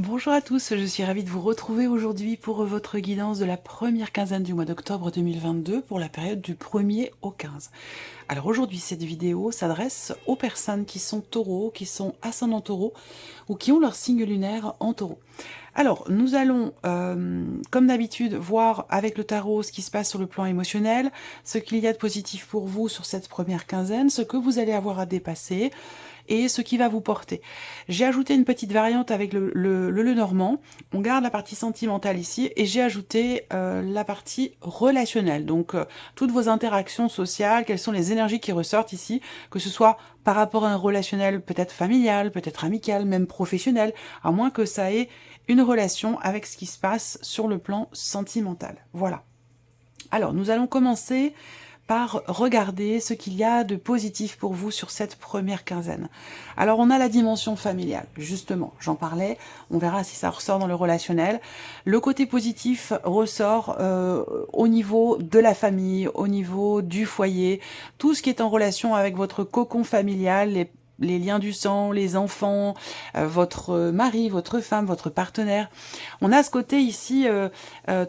Bonjour à tous, je suis ravie de vous retrouver aujourd'hui pour votre guidance de la première quinzaine du mois d'octobre 2022 pour la période du 1er au 15. Alors aujourd'hui, cette vidéo s'adresse aux personnes qui sont taureaux, qui sont ascendants taureaux ou qui ont leur signe lunaire en taureau. Alors, nous allons, comme d'habitude, voir avec le tarot ce qui se passe sur le plan émotionnel, ce qu'il y a de positif pour vous sur cette première quinzaine, ce que vous allez avoir à dépasser et ce qui va vous porter. J'ai ajouté une petite variante avec le normand. On garde la partie sentimentale ici et j'ai ajouté la partie relationnelle. Donc, toutes vos interactions sociales, quelles sont les énergies qui ressortent ici, que ce soit par rapport à un relationnel peut-être familial, peut-être amical, même professionnel, à moins que ça ait une relation avec ce qui se passe sur le plan sentimental. Voilà. Alors, nous allons commencer par regarder ce qu'il y a de positif pour vous sur cette première quinzaine. Alors, on a la dimension familiale, justement, j'en parlais, on verra si ça ressort dans le relationnel. Le côté positif ressort au niveau de la famille, au niveau du foyer, tout ce qui est en relation avec votre cocon familial, les liens du sang, les enfants, votre mari, votre femme, votre partenaire. On a ce côté ici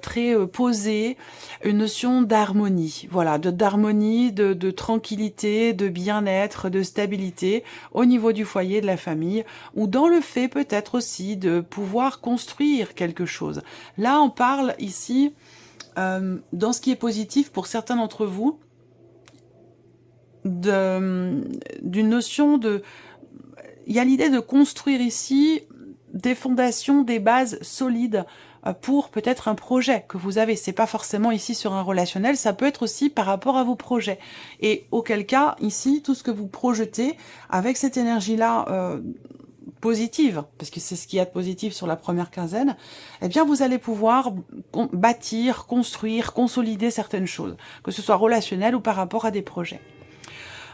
très posé, une notion d'harmonie, voilà, d'harmonie, de tranquillité, de bien-être, de stabilité au niveau du foyer, de la famille, ou dans le fait peut-être aussi de pouvoir construire quelque chose. Là, on parle ici, dans ce qui est positif pour certains d'entre vous, d'une notion de... Il y a l'idée de construire ici des fondations, des bases solides pour peut-être un projet que vous avez. C'est pas forcément ici sur un relationnel, ça peut être aussi par rapport à vos projets. Et auquel cas, ici, tout ce que vous projetez avec cette énergie-là positive, parce que c'est ce qu'il y a de positif sur la première quinzaine, eh bien vous allez pouvoir bâtir, construire, consolider certaines choses, que ce soit relationnel ou par rapport à des projets.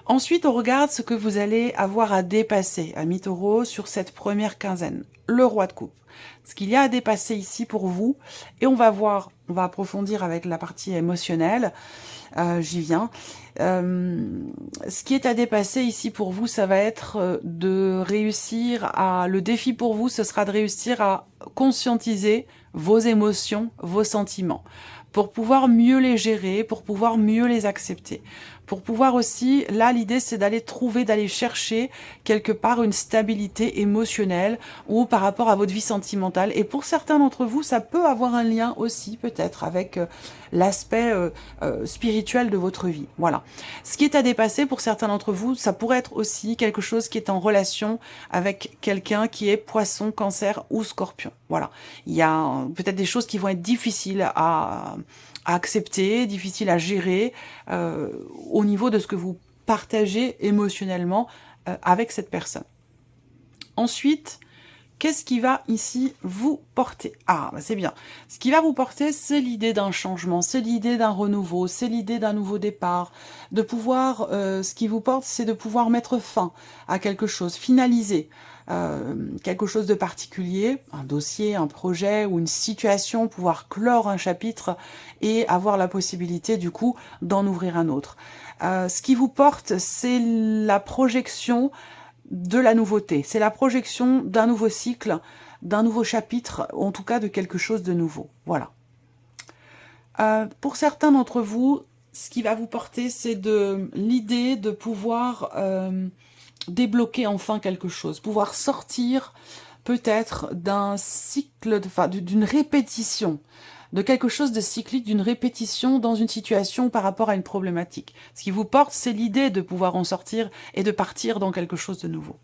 Ensuite, on regarde ce que vous allez avoir à dépasser, amis taureaux, sur cette première quinzaine. Le roi de coupe. Ce qu'il y a à dépasser ici pour vous. Et on va voir, on va approfondir avec la partie émotionnelle. J'y viens. Ce qui est à dépasser ici pour vous, ça va être de réussir à... Le défi pour vous, ce sera de réussir à conscientiser vos émotions, vos sentiments, pour pouvoir mieux les gérer, pour pouvoir mieux les accepter. Pour pouvoir aussi, là l'idée c'est d'aller chercher quelque part une stabilité émotionnelle ou par rapport à votre vie sentimentale. Et pour certains d'entre vous, ça peut avoir un lien aussi peut-être avec l'aspect spirituel de votre vie. Voilà. Ce qui est à dépasser pour certains d'entre vous, ça pourrait être aussi quelque chose qui est en relation avec quelqu'un qui est poisson, cancer ou scorpion. Voilà. Il y a peut-être des choses qui vont être difficiles à accepter, difficiles à gérer au niveau de ce que vous partagez émotionnellement avec cette personne. Ensuite, qu'est-ce qui va ici vous porter? Ah, bah c'est bien. Ce qui va vous porter, c'est l'idée d'un changement, c'est l'idée d'un renouveau, c'est l'idée d'un nouveau départ, de pouvoir, ce qui vous porte, c'est de pouvoir mettre fin à quelque chose, finaliser quelque chose de particulier, un dossier, un projet ou une situation, pouvoir clore un chapitre et avoir la possibilité du coup d'en ouvrir un autre. Ce qui vous porte, c'est la projection de la nouveauté, c'est la projection d'un nouveau cycle, d'un nouveau chapitre, en tout cas de quelque chose de nouveau. Voilà. Pour certains d'entre vous, ce qui va vous porter, c'est l'idée de pouvoir débloquer enfin quelque chose, pouvoir sortir peut-être d'un cycle, d'une répétition, de quelque chose de cyclique, d'une répétition dans une situation par rapport à une problématique. Ce qui vous porte, c'est l'idée de pouvoir en sortir et de partir dans quelque chose de nouveau.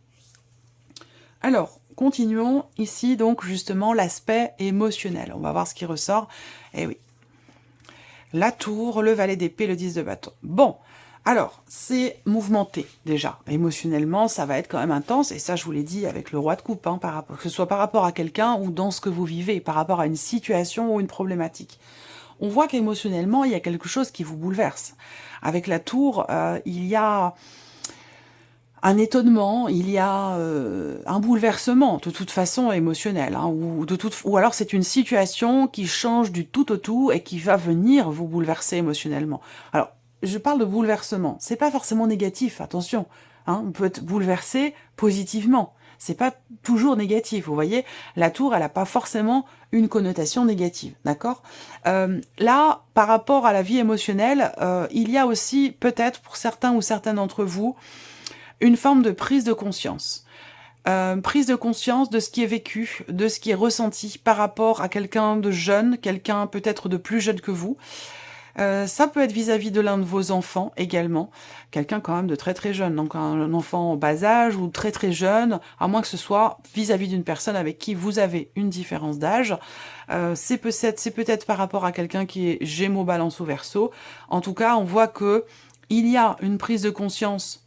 Alors, continuons ici donc justement l'aspect émotionnel. On va voir ce qui ressort. Eh oui. La tour, le valet d'épée, le 10 de bâton. Bon, alors, c'est mouvementé, déjà. Émotionnellement, ça va être quand même intense, et ça, je vous l'ai dit avec le roi de coupe, hein, que ce soit par rapport à quelqu'un ou dans ce que vous vivez, par rapport à une situation ou une problématique. On voit qu'émotionnellement, il y a quelque chose qui vous bouleverse. Avec la tour, il y a un étonnement, il y a un bouleversement, de toute façon émotionnel, hein, ou alors c'est une situation qui change du tout au tout et qui va venir vous bouleverser émotionnellement. Alors, je parle de bouleversement, c'est pas forcément négatif, attention, hein, on peut être bouleversé positivement. c'est pas toujours négatif, vous voyez. La tour, elle n'a pas forcément une connotation négative, d'accord? Là, par rapport à la vie émotionnelle, il y a aussi, peut-être pour certains ou certaines d'entre vous, une forme de prise de conscience. Prise de conscience de ce qui est vécu, de ce qui est ressenti par rapport à quelqu'un de jeune, quelqu'un peut-être de plus jeune que vous. Ça peut être vis-à-vis de l'un de vos enfants également, quelqu'un quand même de très très jeune, donc un enfant en bas âge ou très très jeune, à moins que ce soit vis-à-vis d'une personne avec qui vous avez une différence d'âge. C'est peut-être par rapport à quelqu'un qui est Gémeaux, Balance ou Verseau. En tout cas, on voit que il y a une prise de conscience.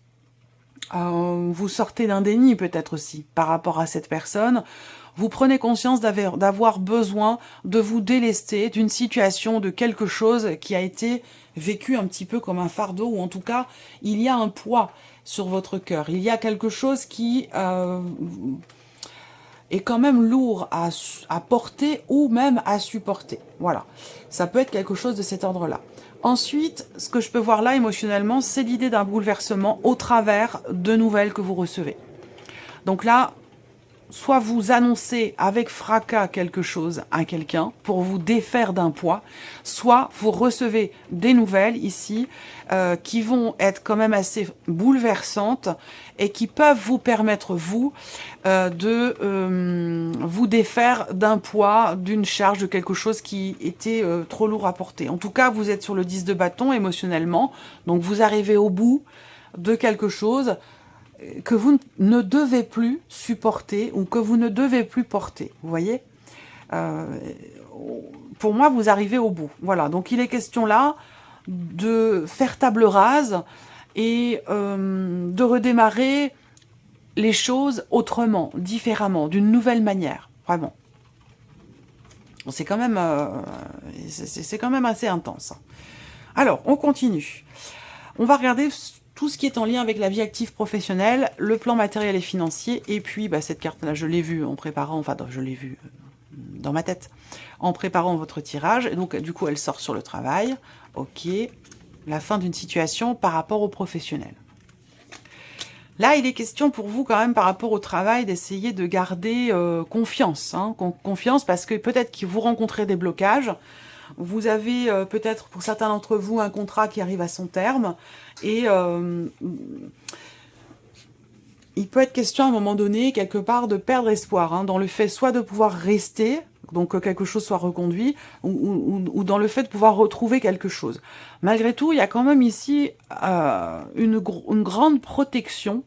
Vous sortez d'un déni peut-être aussi par rapport à cette personne. Vous prenez conscience d'avoir besoin de vous délester d'une situation, de quelque chose qui a été vécu un petit peu comme un fardeau, ou en tout cas, il y a un poids sur votre cœur. Il y a quelque chose qui est quand même lourd à porter ou même à supporter. Voilà, ça peut être quelque chose de cet ordre-là. Ensuite, ce que je peux voir là émotionnellement, c'est l'idée d'un bouleversement au travers de nouvelles que vous recevez. Donc là, soit vous annoncez avec fracas quelque chose à quelqu'un pour vous défaire d'un poids, soit vous recevez des nouvelles ici qui vont être quand même assez bouleversantes et qui peuvent vous permettre, vous, de vous défaire d'un poids, d'une charge, de quelque chose qui était trop lourd à porter. En tout cas, vous êtes sur le 10 de bâton émotionnellement, donc vous arrivez au bout de quelque chose que vous ne devez plus supporter ou que vous ne devez plus porter. Vous voyez, pour moi, vous arrivez au bout. Voilà, donc il est question là de faire table rase et de redémarrer les choses autrement, différemment, d'une nouvelle manière, vraiment. C'est quand même assez intense. Alors, on continue. On va regarder tout ce qui est en lien avec la vie active professionnelle, le plan matériel et financier, et puis cette carte-là, je l'ai vue en préparant, enfin je l'ai vue dans ma tête, en préparant votre tirage, et donc du coup elle sort sur le travail, ok, la fin d'une situation par rapport au professionnel. Là, il est question pour vous quand même par rapport au travail d'essayer de garder confiance, confiance parce que peut-être que vous rencontrez des blocages. Vous avez peut-être, pour certains d'entre vous, un contrat qui arrive à son terme. Et il peut être question à un moment donné, quelque part, de perdre espoir. Dans le fait soit de pouvoir rester, donc que quelque chose soit reconduit, ou dans le fait de pouvoir retrouver quelque chose. Malgré tout, il y a quand même ici une grande protection.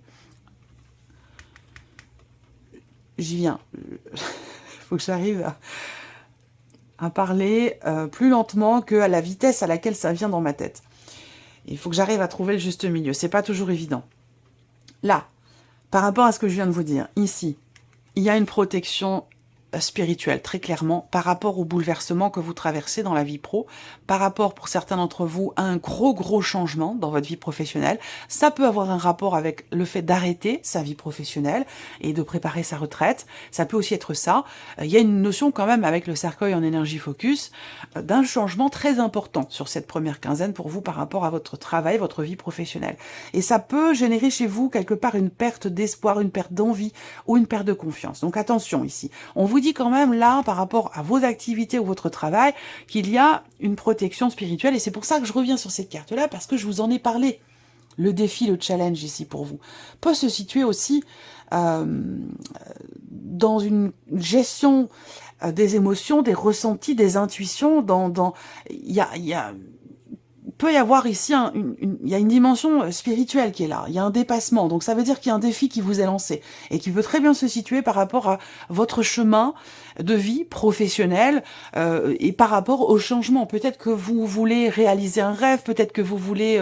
J'y viens. Il faut que j'arrive à parler plus lentement qu'à la vitesse à laquelle ça vient dans ma tête. Il faut que j'arrive à trouver le juste milieu. C'est pas toujours évident. Là, par rapport à ce que je viens de vous dire, ici, il y a une protection spirituelle, très clairement, par rapport au bouleversement que vous traversez dans la vie pro, par rapport, pour certains d'entre vous, à un gros changement dans votre vie professionnelle. Ça peut avoir un rapport avec le fait d'arrêter sa vie professionnelle et de préparer sa retraite. Ça peut aussi être ça. Il y a une notion quand même, avec le cercueil en énergie focus, d'un changement très important sur cette première quinzaine pour vous par rapport à votre travail, votre vie professionnelle. Et ça peut générer chez vous, quelque part, une perte d'espoir, une perte d'envie ou une perte de confiance. Donc attention ici. On vous dit quand même là, par rapport à vos activités ou votre travail, qu'il y a une protection spirituelle, et c'est pour ça que je reviens sur cette carte-là, parce que je vous en ai parlé. Le défi, le challenge ici pour vous, peut se situer aussi dans une gestion des émotions, des ressentis, des intuitions, peut y avoir ici il y a une dimension spirituelle qui est là, il y a un dépassement, donc ça veut dire qu'il y a un défi qui vous est lancé et qui peut très bien se situer par rapport à votre chemin de vie professionnelle et par rapport au changement. Peut-être que vous voulez réaliser un rêve, peut-être que vous voulez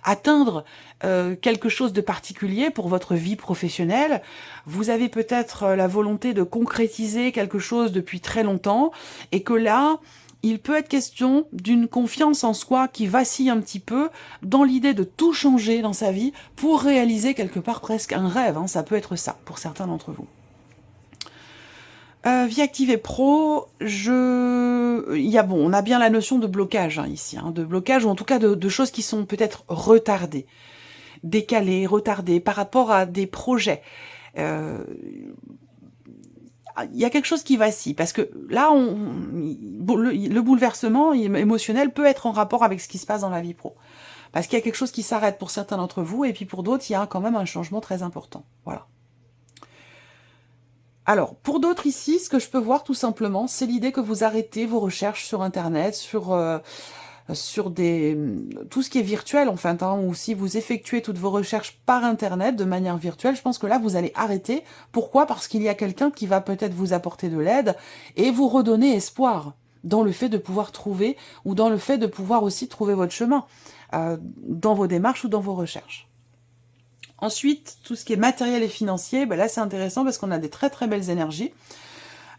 atteindre quelque chose de particulier pour votre vie professionnelle. Vous avez peut-être la volonté de concrétiser quelque chose depuis très longtemps et que là, il peut être question d'une confiance en soi qui vacille un petit peu dans l'idée de tout changer dans sa vie pour réaliser quelque part presque un rêve. Ça peut être ça pour certains d'entre vous. Vie active et pro, on a bien la notion de blocage ici, de blocage ou en tout cas de choses qui sont peut-être retardées, décalées, retardées par rapport à des projets. Il y a quelque chose qui vacille, parce que là, le bouleversement émotionnel peut être en rapport avec ce qui se passe dans la vie pro. Parce qu'il y a quelque chose qui s'arrête pour certains d'entre vous, et puis pour d'autres, il y a quand même un changement très important. Voilà. Alors, pour d'autres ici, ce que je peux voir tout simplement, c'est l'idée que vous arrêtez vos recherches sur Internet, sur tout ce qui est virtuel en fait, hein, ou si vous effectuez toutes vos recherches par Internet de manière virtuelle, je pense que là, vous allez arrêter. Pourquoi? Parce qu'il y a quelqu'un qui va peut-être vous apporter de l'aide et vous redonner espoir dans le fait de pouvoir trouver, ou dans le fait de pouvoir aussi trouver votre chemin dans vos démarches ou dans vos recherches. Ensuite, tout ce qui est matériel et financier, ben là c'est intéressant parce qu'on a des très très belles énergies.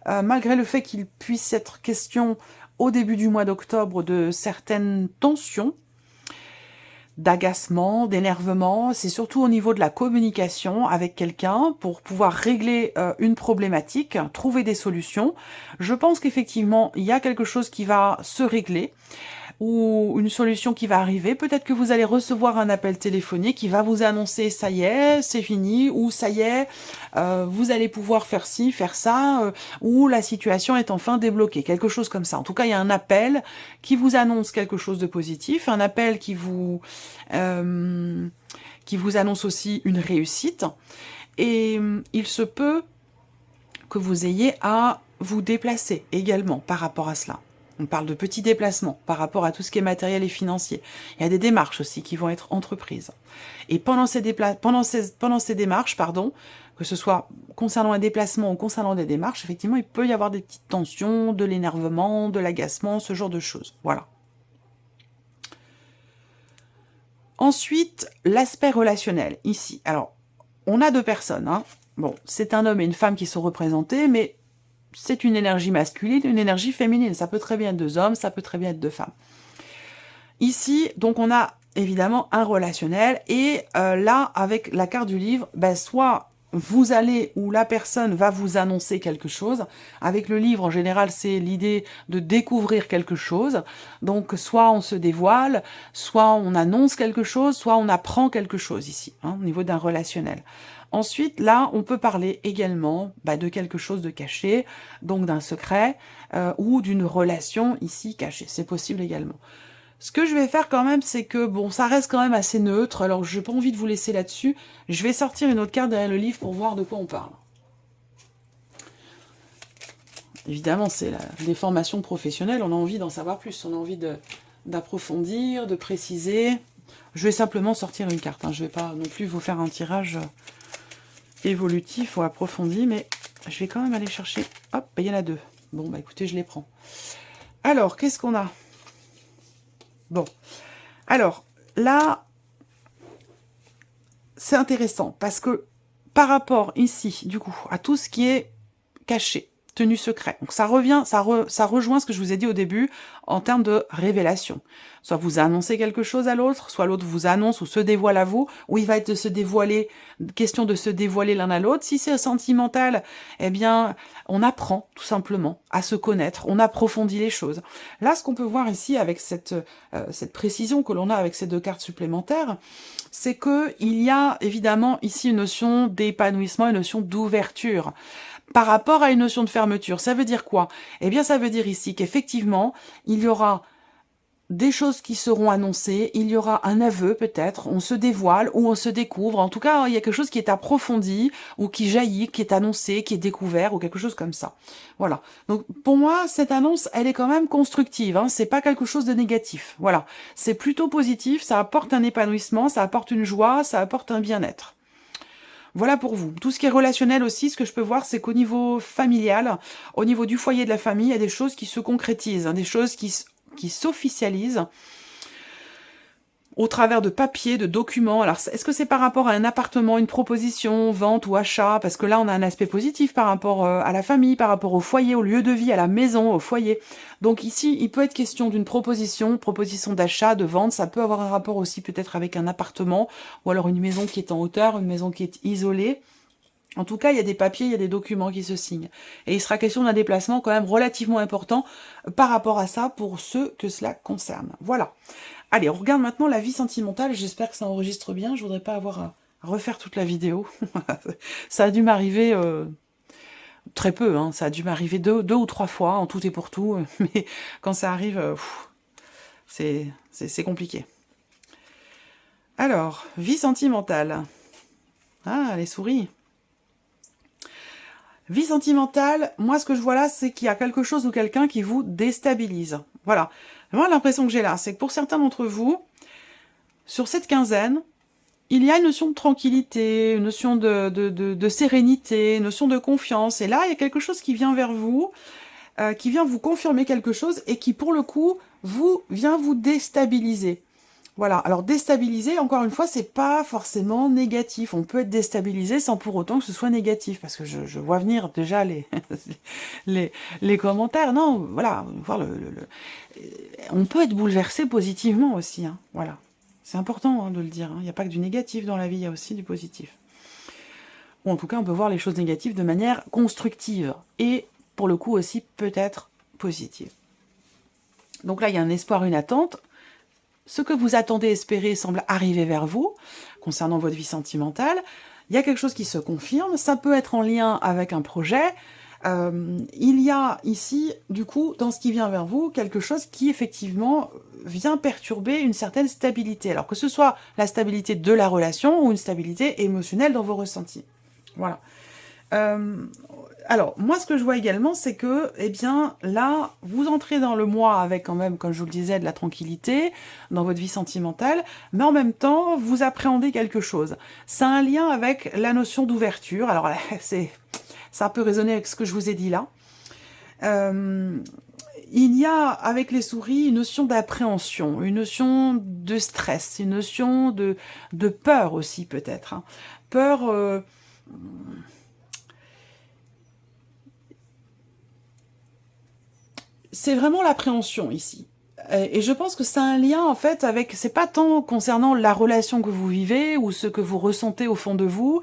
Malgré le fait qu'il puisse être question au début du mois d'octobre de certaines tensions, d'agacement, d'énervement, c'est surtout au niveau de la communication avec quelqu'un pour pouvoir régler une problématique, trouver des solutions. Je pense qu'effectivement, il y a quelque chose qui va se régler, ou une solution qui va arriver. Peut-être que vous allez recevoir un appel téléphonique qui va vous annoncer ça y est, c'est fini, ou ça y est, vous allez pouvoir faire ci, faire ça, ou la situation est enfin débloquée, quelque chose comme ça. En tout cas, il y a un appel qui vous annonce quelque chose de positif, un appel qui vous annonce aussi une réussite, et il se peut que vous ayez à vous déplacer également par rapport à cela. On parle de petits déplacements par rapport à tout ce qui est matériel et financier. Il y a des démarches aussi qui vont être entreprises. Et pendant ces démarches, que ce soit concernant un déplacement ou concernant des démarches, effectivement, il peut y avoir des petites tensions, de l'énervement, de l'agacement, ce genre de choses. Voilà. Ensuite, l'aspect relationnel, ici. Alors, on a deux personnes. Hein. Bon, c'est un homme et une femme qui sont représentés, mais c'est une énergie masculine, une énergie féminine. Ça peut très bien être deux hommes, ça peut très bien être deux femmes. Ici, donc on a évidemment un relationnel, et là, avec la carte du livre, ben, soit vous allez, ou la personne va vous annoncer quelque chose. Avec le livre, en général, c'est l'idée de découvrir quelque chose. Donc, soit on se dévoile, soit on annonce quelque chose, soit on apprend quelque chose ici, hein, au niveau d'un relationnel. Ensuite, là, on peut parler également de quelque chose de caché, donc d'un secret, ou d'une relation ici cachée. C'est possible également. Ce que je vais faire quand même, c'est que, bon, ça reste quand même assez neutre, alors je n'ai pas envie de vous laisser là-dessus. Je vais sortir une autre carte derrière le livre pour voir de quoi on parle. Évidemment, c'est des formations professionnelles, on a envie d'en savoir plus, on a envie d'approfondir, de préciser. Je vais simplement sortir une carte, hein. Je ne vais pas non plus vous faire un tirage évolutif ou approfondi, mais je vais quand même aller chercher... Hop, il y en a deux. Bon, bah écoutez, je les prends. Alors, qu'est-ce qu'on a ? Bon, alors, là, c'est intéressant, parce que par rapport ici, du coup, à tout ce qui est caché, tenu secret, donc ça revient, ça rejoint ce que je vous ai dit au début, en termes de révélation. Soit vous annoncez quelque chose à l'autre, soit l'autre vous annonce ou se dévoile à vous, ou il va être question de se dévoiler l'un à l'autre. Si c'est sentimental, eh bien, on apprend tout simplement à se connaître, on approfondit les choses. Là, ce qu'on peut voir ici avec cette précision que l'on a avec ces deux cartes supplémentaires, c'est que il y a évidemment ici une notion d'épanouissement, une notion d'ouverture par rapport à une notion de fermeture. Ça veut dire quoi? Eh bien, ça veut dire ici qu'effectivement, il y aura des choses qui seront annoncées, il y aura un aveu peut-être, on se dévoile ou on se découvre. En tout cas, il y a quelque chose qui est approfondi ou qui jaillit, qui est annoncé, qui est découvert ou quelque chose comme ça. Voilà. Donc pour moi, cette annonce, elle est quand même constructive. Hein. C'est pas quelque chose de négatif. Voilà. C'est plutôt positif. Ça apporte un épanouissement, ça apporte une joie, ça apporte un bien-être. Voilà pour vous. Tout ce qui est relationnel aussi, ce que je peux voir, c'est qu'au niveau familial, au niveau du foyer de la famille, il y a des choses qui se concrétisent, hein, des choses qui s'officialisent au travers de papiers, de documents. Alors, est-ce que c'est par rapport à un appartement, une proposition, vente ou achat? Parce que là, on a un aspect positif par rapport à la famille, par rapport au foyer, au lieu de vie, à la maison, au foyer. Donc ici, il peut être question d'une proposition d'achat, de vente. Ça peut avoir un rapport aussi peut-être avec un appartement, ou alors une maison qui est en hauteur, une maison qui est isolée. En tout cas, il y a des papiers, il y a des documents qui se signent. Et il sera question d'un déplacement quand même relativement important par rapport à ça pour ceux que cela concerne. Voilà. Allez, on regarde maintenant la vie sentimentale. J'espère que ça enregistre bien. Je voudrais pas avoir refaire toute la vidéo. Ça a dû m'arriver très peu, hein. Ça a dû m'arriver deux ou trois fois, en tout et pour tout. Mais quand ça arrive, c'est compliqué. Alors, vie sentimentale. Ah, les souris. Vie sentimentale, moi ce que je vois là, c'est qu'il y a quelque chose ou quelqu'un qui vous déstabilise. Voilà. Moi l'impression que j'ai là, c'est que pour certains d'entre vous, sur cette quinzaine, il y a une notion de tranquillité, une notion de sérénité, une notion de confiance. Et là, il y a quelque chose qui vient vers vous, qui vient vous confirmer quelque chose et qui, pour le coup, vient vous déstabiliser. Voilà. Alors, déstabiliser, encore une fois, c'est pas forcément négatif. On peut être déstabilisé sans pour autant que ce soit négatif. Parce que je vois venir déjà les commentaires. Non, voilà. Voir on peut être bouleversé positivement aussi. Hein, voilà. C'est important de le dire. Hein. Il n'y a pas que du négatif dans la vie, il y a aussi du positif. Ou en tout cas, on peut voir les choses négatives de manière constructive. Et pour le coup aussi, peut-être positive. Donc là, il y a un espoir, une attente. Ce que vous attendez, espérez, semble arriver vers vous, concernant votre vie sentimentale. Il y a quelque chose qui se confirme, ça peut être en lien avec un projet. Il y a ici, du coup, dans ce qui vient vers vous, quelque chose qui, effectivement, vient perturber une certaine stabilité. Alors que ce soit la stabilité de la relation ou une stabilité émotionnelle dans vos ressentis. Voilà. Alors, moi, ce que je vois également, c'est que, eh bien, là, vous entrez dans le mois avec quand même, comme je vous le disais, de la tranquillité dans votre vie sentimentale, mais en même temps, vous appréhendez quelque chose. Ça a un lien avec la notion d'ouverture. Alors, ça peut résonner avec ce que je vous ai dit là. Il y a, avec les souris, une notion d'appréhension, une notion de stress, une notion de peur aussi, peut-être. Hein. Peur... c'est vraiment l'appréhension ici. Et je pense que c'est un lien, en fait, avec... C'est pas tant concernant la relation que vous vivez ou ce que vous ressentez au fond de vous.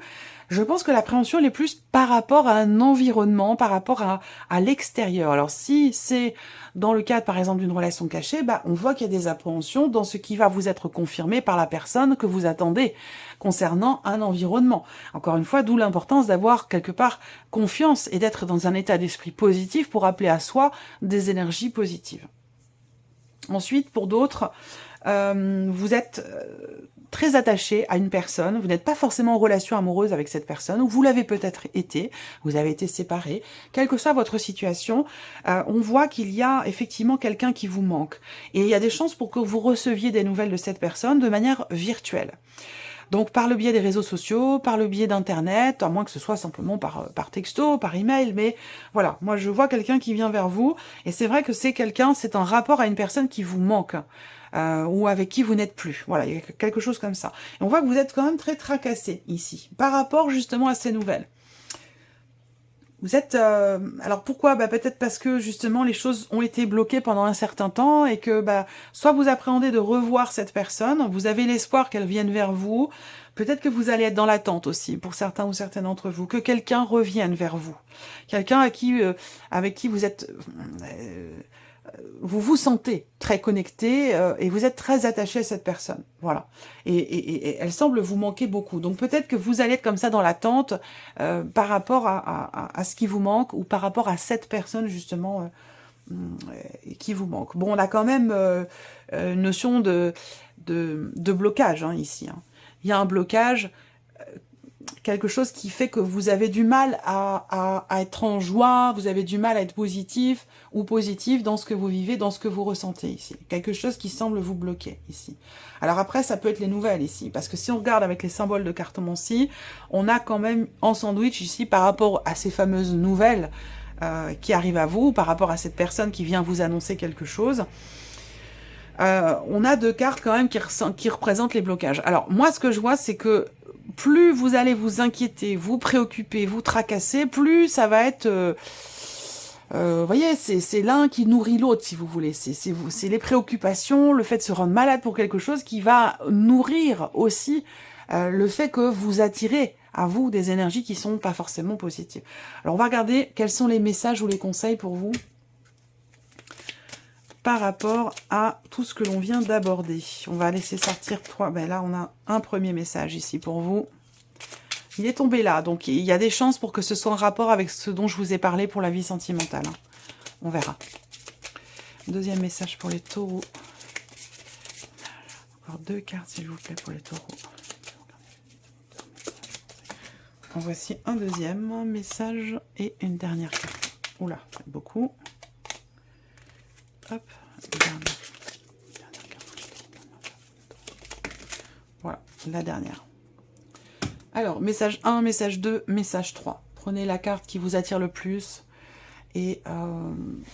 Je pense que l'appréhension, elle est plus par rapport à un environnement, par rapport à l'extérieur. Alors, si c'est dans le cadre, par exemple, d'une relation cachée, bah, on voit qu'il y a des appréhensions dans ce qui va vous être confirmé par la personne que vous attendez concernant un environnement. Encore une fois, d'où l'importance d'avoir quelque part confiance et d'être dans un état d'esprit positif pour appeler à soi des énergies positives. Ensuite, pour d'autres, vous êtes très attaché à une personne, vous n'êtes pas forcément en relation amoureuse avec cette personne, ou vous l'avez peut-être été, vous avez été séparés, quelle que soit votre situation, on voit qu'il y a effectivement quelqu'un qui vous manque. Et il y a des chances pour que vous receviez des nouvelles de cette personne de manière virtuelle. Donc par le biais des réseaux sociaux, par le biais d'Internet, à moins que ce soit simplement par texto, par email, mais voilà, moi je vois quelqu'un qui vient vers vous, et c'est vrai que c'est quelqu'un, c'est un rapport à une personne qui vous manque, ou avec qui vous n'êtes plus. Voilà, il y a quelque chose comme ça. Et on voit que vous êtes quand même très tracassé ici, par rapport justement à ces nouvelles. Vous êtes... alors pourquoi? Bah, peut-être parce que justement les choses ont été bloquées pendant un certain temps et que bah, soit vous appréhendez de revoir cette personne, vous avez l'espoir qu'elle vienne vers vous, peut-être que vous allez être dans l'attente aussi pour certains ou certaines d'entre vous, que quelqu'un revienne vers vous. Quelqu'un avec qui vous êtes... vous vous sentez très connecté et vous êtes très attaché à cette personne. Voilà. Et elle semble vous manquer beaucoup. Donc peut-être que vous allez être comme ça dans l'attente par rapport à ce qui vous manque ou par rapport à cette personne justement qui vous manque. Bon, on a quand même une notion de blocage hein, ici. Hein. Il y a un blocage, quelque chose qui fait que vous avez du mal à être en joie, vous avez du mal à être positif ou positif dans ce que vous vivez, dans ce que vous ressentez ici. Quelque chose qui semble vous bloquer ici. Alors après, ça peut être les nouvelles ici, parce que si on regarde avec les symboles de cartomancie, on a quand même en sandwich ici par rapport à ces fameuses nouvelles qui arrivent à vous, par rapport à cette personne qui vient vous annoncer quelque chose. On a deux cartes quand même qui représentent les blocages. Alors moi, ce que je vois, c'est que plus vous allez vous inquiéter, vous préoccuper, vous tracasser, plus ça va être... vous voyez, c'est l'un qui nourrit l'autre, si vous voulez. C'est les préoccupations, le fait de se rendre malade pour quelque chose qui va nourrir aussi le fait que vous attirez à vous des énergies qui sont pas forcément positives. Alors on va regarder quels sont les messages ou les conseils pour vous par rapport à tout ce que l'on vient d'aborder. On va laisser sortir trois. Ben là, on a un premier message ici pour vous. Il est tombé là, donc il y a des chances pour que ce soit en rapport avec ce dont je vous ai parlé pour la vie sentimentale. Hein. On verra. Deuxième message pour les taureaux. Encore 2 cartes, s'il vous plaît, pour les taureaux. En voici un deuxième message et une dernière carte. Oula, c'est beaucoup. Hop, dernière carte. Voilà, la dernière. Alors, message 1, message 2, message 3. Prenez la carte qui vous attire le plus et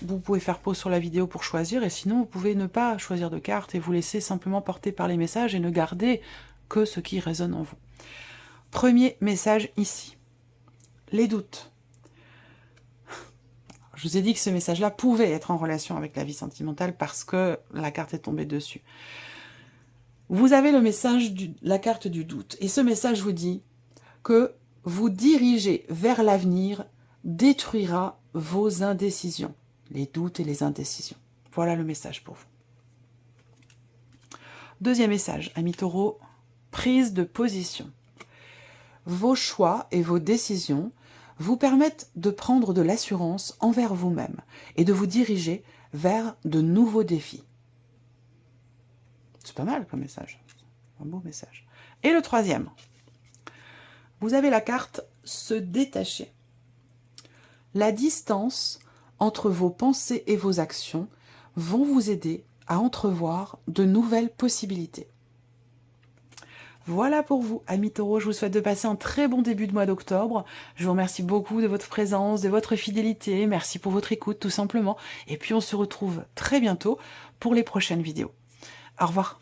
vous pouvez faire pause sur la vidéo pour choisir, et sinon vous pouvez ne pas choisir de carte et vous laisser simplement porter par les messages et ne garder que ce qui résonne en vous. Premier message ici. Les doutes. Je vous ai dit que ce message-là pouvait être en relation avec la vie sentimentale parce que la carte est tombée dessus. Vous avez le message, la carte du doute. Et ce message vous dit que vous dirigez vers l'avenir détruira vos indécisions. Les doutes et les indécisions. Voilà le message pour vous. Deuxième message, amis taureaux, prise de position. Vos choix et vos décisions vous permettent de prendre de l'assurance envers vous-même et de vous diriger vers de nouveaux défis. C'est pas mal comme message. Un beau message. Et le troisième, vous avez la carte « Se détacher ». La distance entre vos pensées et vos actions vont vous aider à entrevoir de nouvelles possibilités. Voilà pour vous, amis taureaux. Je vous souhaite de passer un très bon début de mois d'octobre. Je vous remercie beaucoup de votre présence, de votre fidélité. Merci pour votre écoute, tout simplement. Et puis, on se retrouve très bientôt pour les prochaines vidéos. Au revoir.